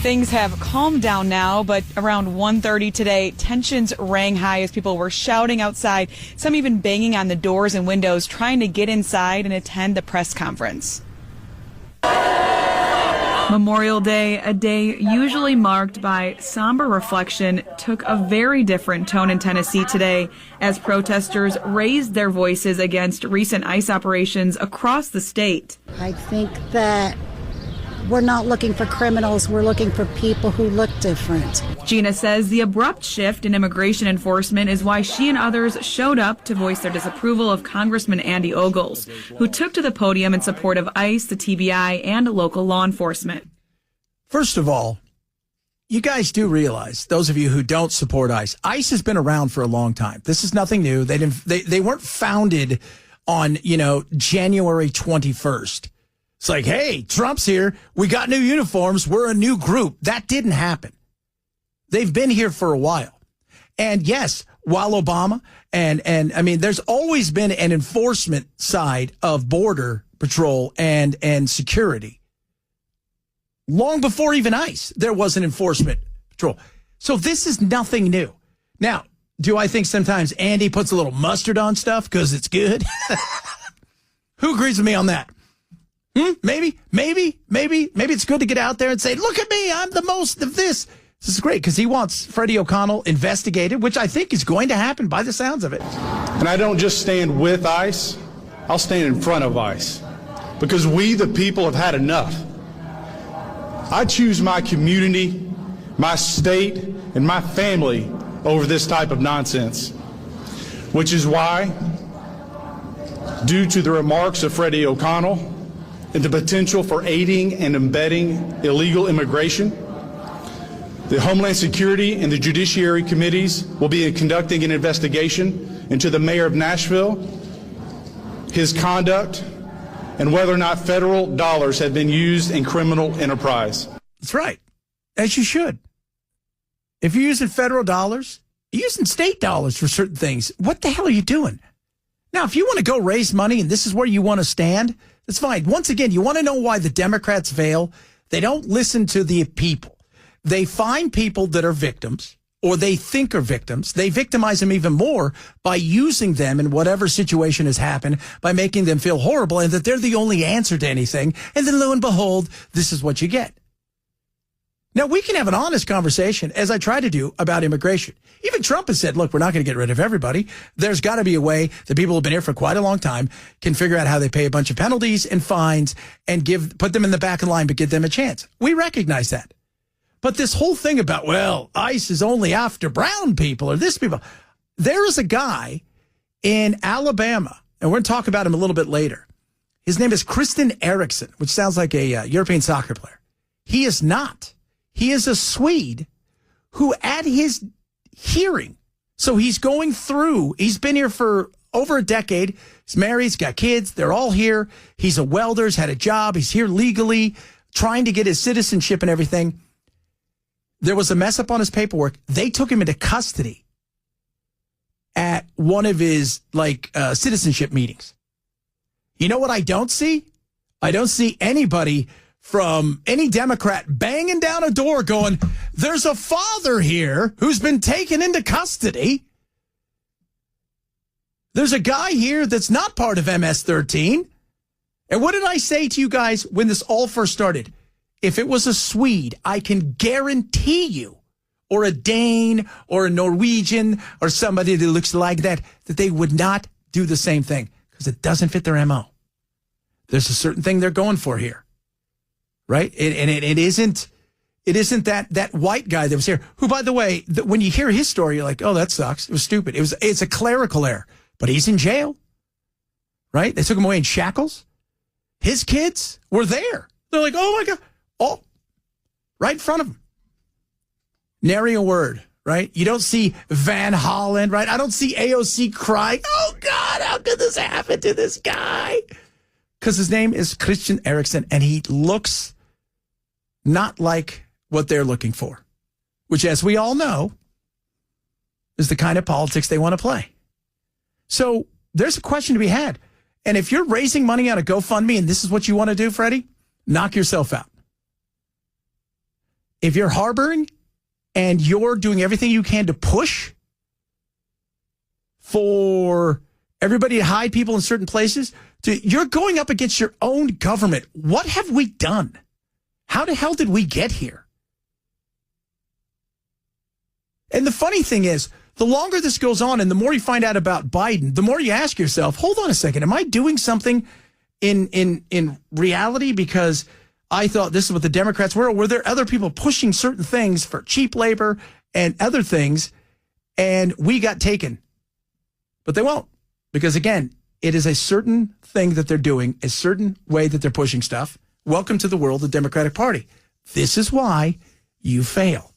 Things have calmed down now, but around 1:30 today, tensions rang high as people were shouting outside, some even banging on the doors and windows, trying to get inside and attend the press conference. Memorial Day, a day usually marked by somber reflection, took a very different tone in Tennessee today as protesters raised their voices against recent ICE operations across the state. I think that we're not looking for criminals, we're looking for people who look different. Gina says the abrupt shift in immigration enforcement is why she and others showed up to voice their disapproval of Congressman Andy Ogles, who took to the podium in support of ICE, the TBI, and local law enforcement. First of all, you guys do realize, those of you who don't support ICE, ICE has been around for a long time. This is nothing new. They weren't founded on, January 21st. It's like, hey, Trump's here. We got new uniforms. We're a new group. That didn't happen. They've been here for a while. And yes, while Obama and I mean, there's always been an enforcement side of border patrol and security. Long before even ICE, there was an enforcement patrol. So this is nothing new. Now, do I think sometimes Andy puts a little mustard on stuff because it's good? Who agrees with me on that? Maybe it's good to get out there and say, look at me, I'm the most of this. This is great because he wants Freddie O'Connell investigated, which I think is going to happen by the sounds of it. And I don't just stand with ICE, I'll stand in front of ICE because we, the people, have had enough. I choose my community, my state, and my family over this type of nonsense, which is why, due to the remarks of Freddie O'Connell, and the potential for aiding and abetting illegal immigration, the Homeland Security and the Judiciary Committees will be conducting an investigation into the mayor of Nashville, his conduct, and whether or not federal dollars have been used in criminal enterprise. That's right, as you should. If you're using federal dollars, you're using state dollars for certain things. What the hell are you doing? Now, if you want to go raise money and this is where you want to stand, that's fine. Once again, you want to know why the Democrats fail? They don't listen to the people. They find people that are victims or they think are victims. They victimize them even more by using them in whatever situation has happened, by making them feel horrible and that they're the only answer to anything. And then lo and behold, this is what you get. Now, we can have an honest conversation, as I try to do, about immigration. Even Trump has said, look, we're not going to get rid of everybody. There's got to be a way that people who have been here for quite a long time can figure out how they pay a bunch of penalties and fines and put them in the back of the line, but give them a chance. We recognize that. But this whole thing about, well, ICE is only after brown people or this people. There is a guy in Alabama, and we're going to talk about him a little bit later. His name is Christian Eriksen, which sounds like a European soccer player. He is not. He is a Swede who at his hearing, so he's going through, he's been here for over a decade. He's married, he's got kids. They're all here. He's a welder, he's had a job. He's here legally, trying to get his citizenship and everything. There was a mess up on his paperwork. They took him into custody at one of his citizenship meetings. You know what I don't see? I don't see anybody from any Democrat banging down a door going, there's a father here who's been taken into custody. There's a guy here that's not part of MS-13. And what did I say to you guys when this all first started? If it was a Swede, I can guarantee you, or a Dane or a Norwegian or somebody that looks like that they would not do the same thing because it doesn't fit their MO. There's a certain thing they're going for here. Right? And it isn't that white guy that was here, who, by the way, when you hear his story, you're like, oh, that sucks. It was stupid. It's a clerical error, but he's in jail. Right? They took him away in shackles. His kids were there. They're like, oh my God. Oh, right in front of him. Nary a word. Right? You don't see Van Hollen, right? I don't see AOC crying. Oh God, how could this happen to this guy? Because his name is Christian Eriksen and he looks not like what they're looking for, which, as we all know, is the kind of politics they want to play. So there's a question to be had. And if you're raising money on a GoFundMe and this is what you want to do, Freddie, knock yourself out. if you're harboring and you're doing everything you can to push for everybody to hide people in certain places, you're going up against your own government. What have we done? How the hell did we get here? And the funny thing is, the longer this goes on and the more you find out about Biden, the more you ask yourself, hold on a second, am I doing something in reality because I thought this is what the Democrats were? Or were there other people pushing certain things for cheap labor and other things, and we got taken? But they won't, because, again, it is a certain thing that they're doing, a certain way that they're pushing stuff. Welcome to the world of the Democratic Party. This is why you fail.